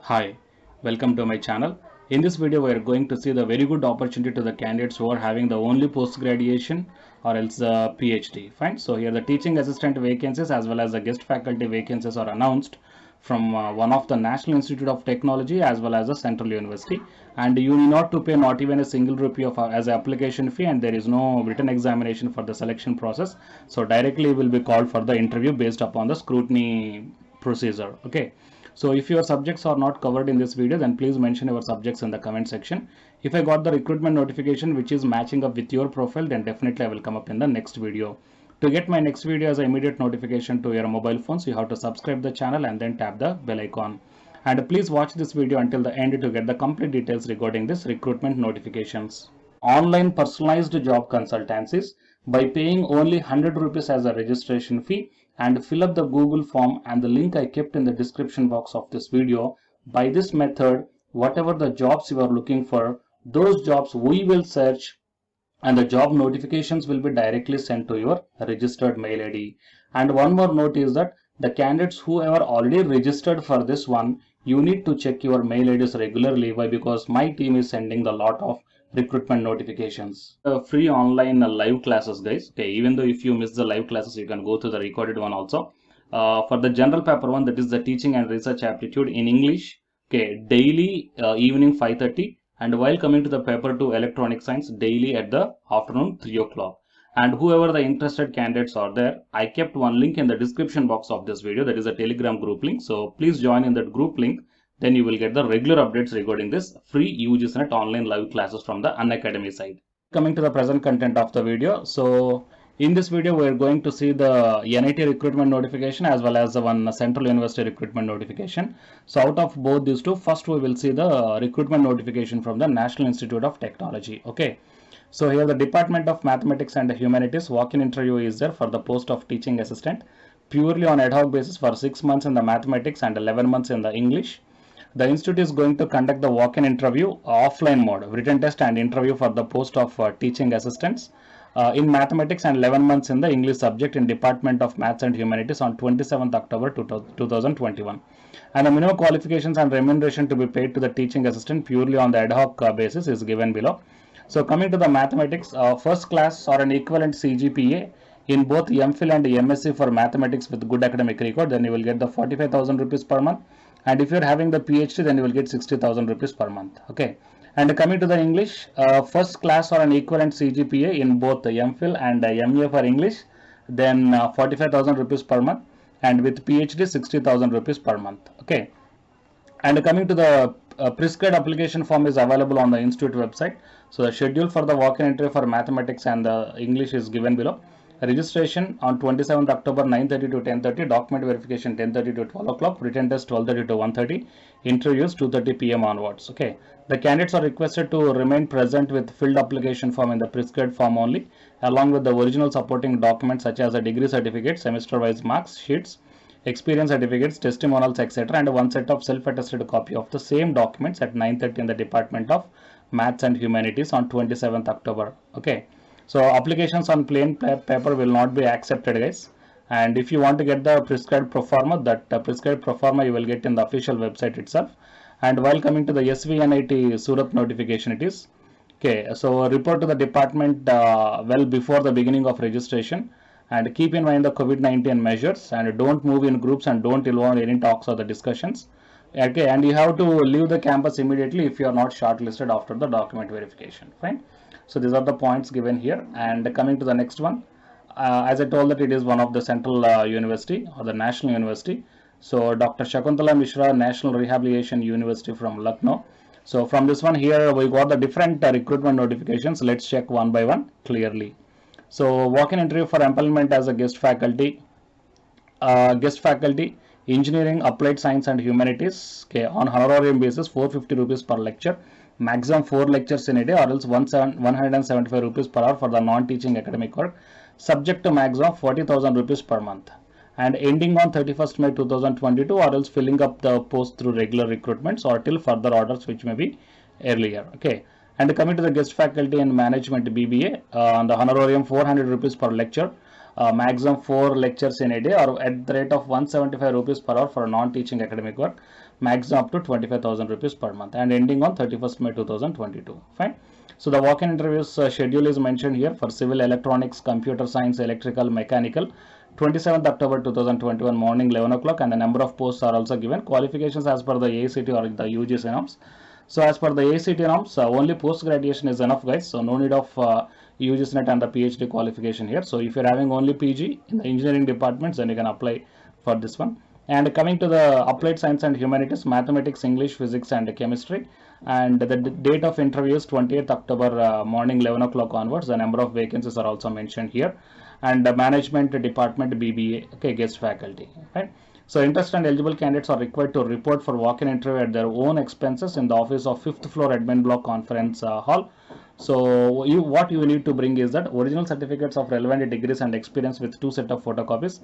Hi, welcome to my channel. In this video, we are going to see the very good opportunity to the candidates who are having the only post-graduation or else the PhD. Fine. So here the teaching assistant vacancies as well as the guest faculty vacancies are announced from one of the National Institute of Technology as well as the Central University, and you need not to pay not even a single rupee of as an application fee, and there is no written examination for the selection process. So directly you will be called for the interview based upon the scrutiny procedure. Okay. So if your subjects are not covered in this video, then please mention your subjects in the comment section. If I got the recruitment notification which is matching up with your profile, then definitely I will come up in the next video. To get my next video as an immediate notification to your mobile phones, you have to subscribe the channel and then tap the bell icon. And please watch this video until the end to get the complete details regarding this recruitment notifications. Online personalized job consultancies by paying only 100 rupees as a registration fee, and fill up the Google form and the link I kept in the description box of this video. By this method, whatever the jobs you are looking for, those jobs we will search and the job notifications will be directly sent to your registered mail ID. And one more note is that the candidates who are already registered for this one, you need to check your mail IDs regularly. Why? Because my team is sending the lot of recruitment notifications. Free online live classes, guys. Okay, even though if you miss the live classes, you can go to the recorded one also. For the general paper one, that is the teaching and research aptitude in English. Okay, daily evening 5:30. And while coming to the paper 2 electronic science, daily at the afternoon 3 o'clock. And whoever the interested candidates are there, I kept one link in the description box of this video, that is a Telegram group link. So please join in that group link, then you will get the regular updates regarding this free UGCNet online live classes from the Unacademy side. Coming to the present content of the video. So in this video, we are going to see the NIT recruitment notification as well as the one Central University recruitment notification. So out of both these two, first we will see the recruitment notification from the National Institute of Technology. Okay. So here the Department of Mathematics and Humanities walk-in interview is there for the post of teaching assistant, purely on ad hoc basis for 6 months in the mathematics and 11 months in the English. The institute is going to conduct the walk-in interview offline mode, written test and interview for the post of teaching assistants in mathematics and 11 months in the English subject in Department of Maths and Humanities on 27th October 2021. And the minimum qualifications and remuneration to be paid to the teaching assistant purely on the ad hoc basis is given below. So coming to the mathematics, first class or an equivalent CGPA in both MPhil and MSc for mathematics with good academic record, then you will get the 45,000 rupees per month. And if you're having the PhD, then you will get 60,000 rupees per month. Okay. And coming to the English, first class or an equivalent CGPA in both the MPhil and MA for English, then 45,000 rupees per month, and with PhD 60,000 rupees per month. Okay. And coming to the prescribed application form is available on the institute website. So the schedule for the walk-in interview for mathematics and the English is given below. Registration on 27th October 9:30 to 10:30, document verification 10:30 to 12 o'clock, written test 12:30 to 1:30, interviews 2:30 p.m. onwards. Okay, the candidates are requested to remain present with filled application form in the prescribed form only, along with the original supporting documents such as a degree certificate, semester-wise marks sheets, experience certificates, testimonials, etc., and one set of self-attested copy of the same documents at 9:30 in the Department of Maths and Humanities on 27th October. Okay. So applications on plain paper will not be accepted, guys. And if you want to get the prescribed proforma, that prescribed proforma you will get in the official website itself. And while coming to the SVNIT Surat notification, it is okay. So report to the department well before the beginning of registration, and keep in mind the COVID-19 measures, and don't move in groups and don't involve any talks or the discussions. Okay, and you have to leave the campus immediately if you are not shortlisted after the document verification. Fine. So these are the points given here. And coming to the next one, as I told that it is one of the central university or the national university. So Dr. Shakuntala Mishra, National Rehabilitation University from Lucknow. So from this one here, we got the different recruitment notifications. Let's check one by one clearly. So walk-in interview for employment as a guest faculty, engineering, applied science and humanities, okay, on honorarium basis 450 rupees per lecture, maximum 4 lectures in a day, or else 175 rupees per hour for the non-teaching academic work, subject to maximum 40,000 rupees per month, and ending on 31st May 2022, or else filling up the post through regular recruitments or till further orders which may be earlier. Okay. And coming to the guest faculty in management BBA, on the honorarium 400 rupees per lecture, maximum 4 lectures in a day, or at the rate of 175 rupees per hour for non-teaching academic work, maximum up to 25,000 rupees per month, and ending on 31st May 2022. Fine. So the walk-in interviews schedule is mentioned here for civil electronics, computer science, electrical, mechanical. 27th October 2021 morning 11 o'clock, and the number of posts are also given. Qualifications as per the ACT or the UGC norms. So as per the ACT norms, only post graduation is enough, guys. So no need of UGC NET and the PhD qualification here. So if you're having only PG in the engineering departments, then you can apply for this one. And coming to the applied science and humanities, mathematics, English, physics, and chemistry. And the date of interview is 28th October morning 11 o'clock onwards. The number of vacancies are also mentioned here. And the management department BBA, okay, guest faculty, right? So interested and eligible candidates are required to report for walk-in interview at their own expenses in the office of 5th floor admin block conference hall. So what you need to bring is that original certificates of relevant degrees and experience with 2 sets of photocopies,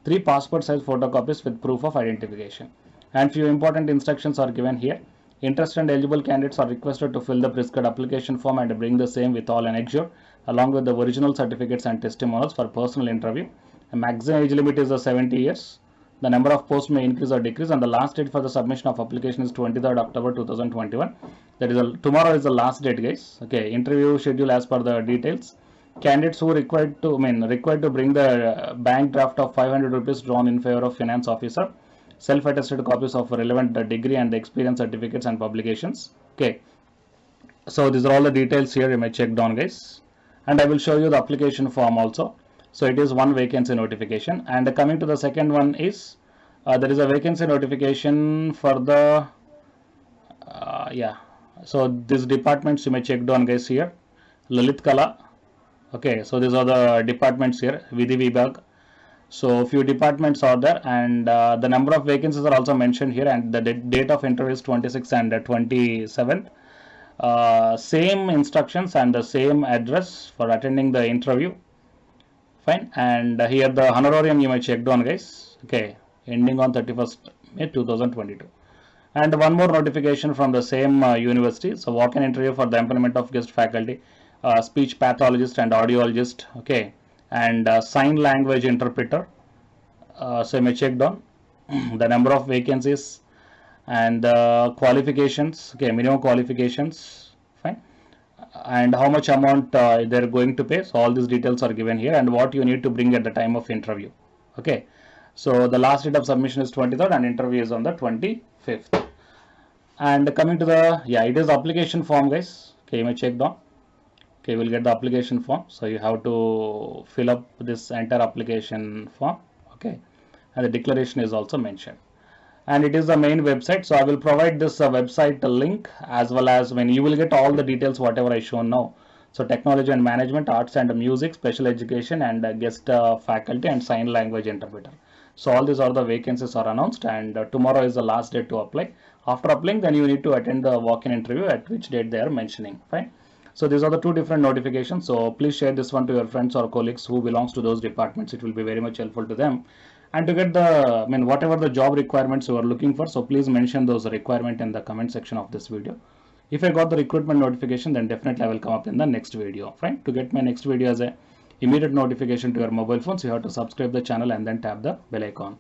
3 passport size photocopies with proof of identification. And few important instructions are given here. Interested and eligible candidates are requested to fill the prescribed application form and bring the same with all annexure along with the original certificates and testimonials for personal interview. The maximum age limit is 70 years. The number of posts may increase or decrease, and the last date for the submission of application is 23rd October 2021. That is tomorrow is the last date, guys. Okay, interview schedule as per the details. Candidates who required to bring the bank draft of 500 rupees drawn in favor of finance officer, self-attested copies of relevant degree and experience certificates and publications. Okay, so these are all the details here. You may check down, guys, and I will show you the application form also. So it is one vacancy notification, and coming to the second one is there is a vacancy notification for the so these departments you may check down, guys, here. Lalit Kala. Okay, so these are the departments here. Vidhi Vibhag. So few departments are there, and the number of vacancies are also mentioned here, and the date of interview is 26th and 27th. Same instructions and the same address for attending the interview. Fine. And here the honorarium you may check down, guys. Okay, ending on 31st May 2022. And one more notification from the same university. So walk-in interview for the employment of guest faculty, speech pathologist and audiologist. Okay, and sign language interpreter. So you may check down the number of vacancies and qualifications. Okay, minimum qualifications. Fine. And how much amount they're going to pay. So all these details are given here, and what you need to bring at the time of interview. Okay, so the last date of submission is 23rd and interview is on the 25th. And coming to the it is application form, guys. Okay, you may check down. Okay, you will get the application form, so you have to fill up this entire application form. Okay, and the declaration is also mentioned, and it is the main website. So I will provide this website link, as well as when you will get all the details whatever I shown now. So technology and management, arts and music, special education, and guest faculty and sign language interpreter. So all these are the vacancies are announced, and tomorrow is the last date to apply. After applying, then you need to attend the walk-in interview at which date they are mentioning. Fine. So these are the two different notifications. So please share this one to your friends or colleagues who belongs to those departments. It will be very much helpful to them. And to get the whatever the job requirements you are looking for, so please mention those requirements in the comment section of this video. If I got the recruitment notification, then definitely I will come up in the next video. Fine. To get my next video as a immediate notification to your mobile phones, you have to subscribe the channel and then tap the bell icon.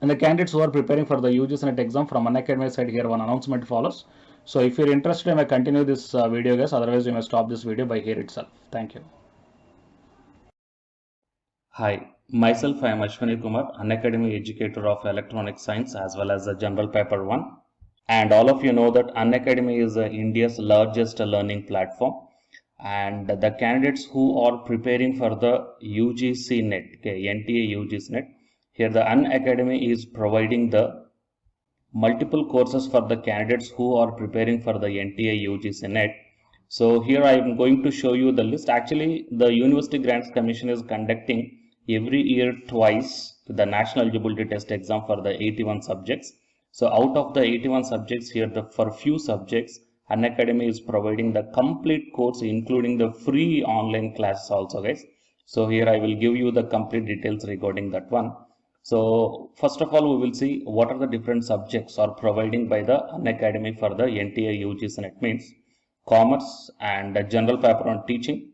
And the candidates who are preparing for the UGC NET exam from Unacademy side, here one announcement follows. So if you're interested, I may continue this video, guys. Otherwise, you may stop this video by here itself. Thank you. Hi, myself I am Ashwani Kumar, Unacademy educator of electronic science as well as the general paper 1. And all of you know that Unacademy is India's largest learning platform. And the candidates who are preparing for the UGC NET, okay, NTA UGC NET, here the Unacademy is providing the multiple courses for the candidates who are preparing for the NTA UGC NET. So here I am going to show you the list. Actually, the University Grants Commission is conducting every year twice the National Eligibility Test exam for the 81 subjects. So out of the 81 subjects here, for few subjects, Unacademy is providing the complete course, including the free online classes also, guys. So here I will give you the complete details regarding that one. So first of all, we will see what are the different subjects are providing by the Unacademy for the NTA UGC NET. Means commerce and general paper on teaching,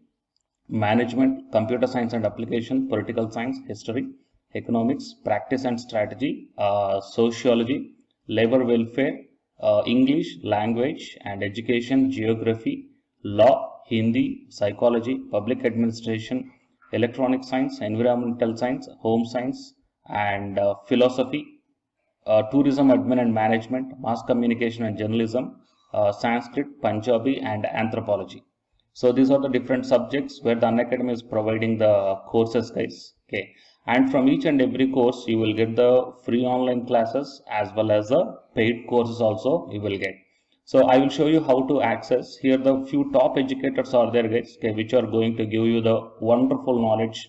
management, computer science and application, political science, history, economics, practice and strategy, sociology, labor welfare, English, language and education, geography, law, Hindi, psychology, public administration, electronic science, environmental science, home science, and philosophy, tourism admin and management, mass communication and journalism, Sanskrit, Punjabi, and anthropology. So these are the different subjects where the Unacademy is providing the courses, guys. Okay, and from each and every course you will get the free online classes as well as the paid courses also you will get. So I will show you how to access. Here the few top educators are there, guys, okay, which are going to give you the wonderful knowledge.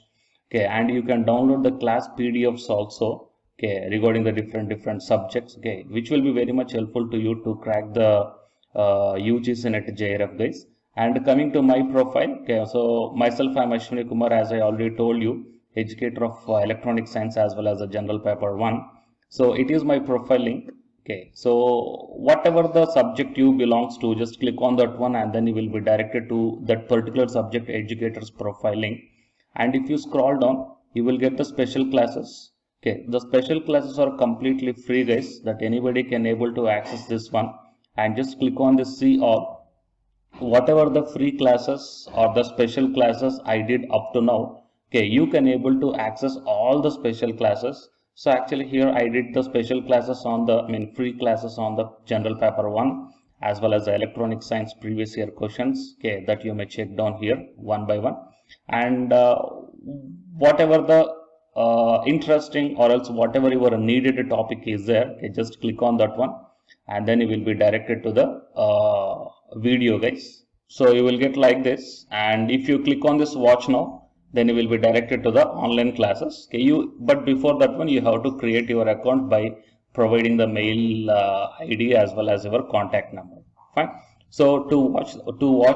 Okay, and you can download the class PDFs also, okay, regarding the different subjects, okay, which will be very much helpful to you to crack the UGC NET JRF, guys. And coming to my profile, okay, so myself, I'm Ashwini Kumar, as I already told you, educator of electronic science as well as a general paper 1. So it is my profile link. Okay, so whatever the subject you belongs to, just click on that one and then you will be directed to that particular subject educator's profile link. And if you scroll down, you will get the special classes. Okay, the special classes are completely free, guys, that anybody can able to access this one. And just click on this see all. Whatever the free classes or the special classes I did up to now, okay, you can able to access all the special classes. So actually here I did the special classes on the, free classes on the general paper 1 as well as the electronic science previous year questions, okay, that you may check down here one by one. And whatever the interesting or else whatever your needed topic is there, okay, just click on that one and then you will be directed to the video, guys. So you will get like this, and if you click on this watch now, then you will be directed to the online classes. Okay, but before that one you have to create your account by providing the mail ID as well as your contact number. Fine. So to watch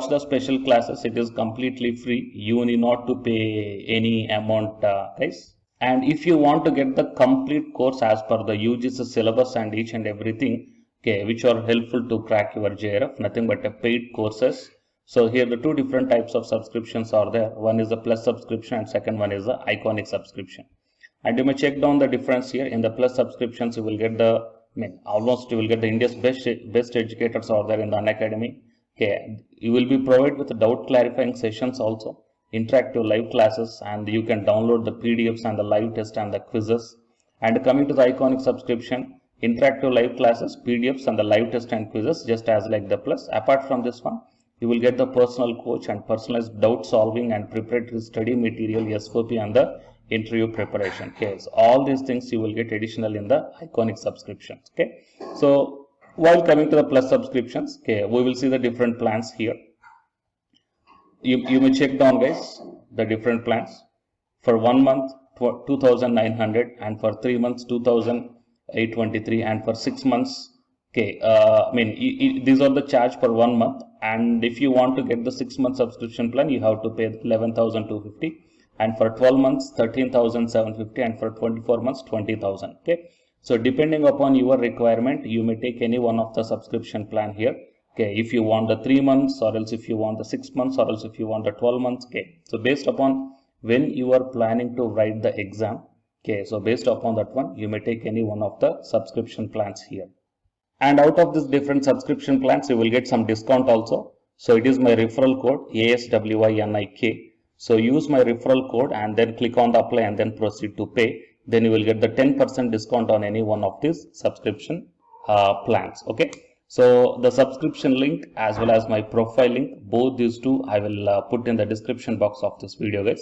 the special classes, it is completely free. You need not to pay any amount, guys. And if you want to get the complete course as per the UGC syllabus and each and everything, okay, which are helpful to crack your JRF, nothing but a paid courses. So here the two different types of subscriptions are there. One is the plus subscription and second one is the iconic subscription. And you may check down the difference here. In the plus subscriptions, you will get the, almost you will get the India's best educators are there in the Unacademy. Okay, you will be provided with the doubt clarifying sessions also, interactive live classes, and you can download the PDFs and the live test and the quizzes. And coming to the iconic subscription, interactive live classes, PDFs and the live test and quizzes, just as like the plus. Apart from this one, you will get the personal coach and personalized doubt solving and preparatory study material, SOP, and the interview preparation. Okay, so all these things you will get additional in the iconic subscriptions. Okay, so while coming to the plus subscriptions, okay, we will see the different plans here. You may check down, guys, the different plans. For 1 month 2,900, and for 3 months 2,823, and for 6 months, okay, these are the charge for 1 month. And if you want to get the 6-month subscription plan, you have to pay 11,250, and for 12 months 13,750, and for 24 months 20,000. Okay, so depending upon your requirement, you may take any one of the subscription plan here. Okay, if you want the 3 months, or else if you want the 6 months, or else if you want the 12 months. Okay, so based upon when you are planning to write the exam, okay, so based upon that one, you may take any one of the subscription plans here. And out of these different subscription plans, you will get some discount also. So it is my referral code ASWINIK. So use my referral code and then click on the apply and then proceed to pay. Then you will get the 10% discount on any one of these subscription plans. Okay. So the subscription link as well as my profile link, both these two I will put in the description box of this video, guys.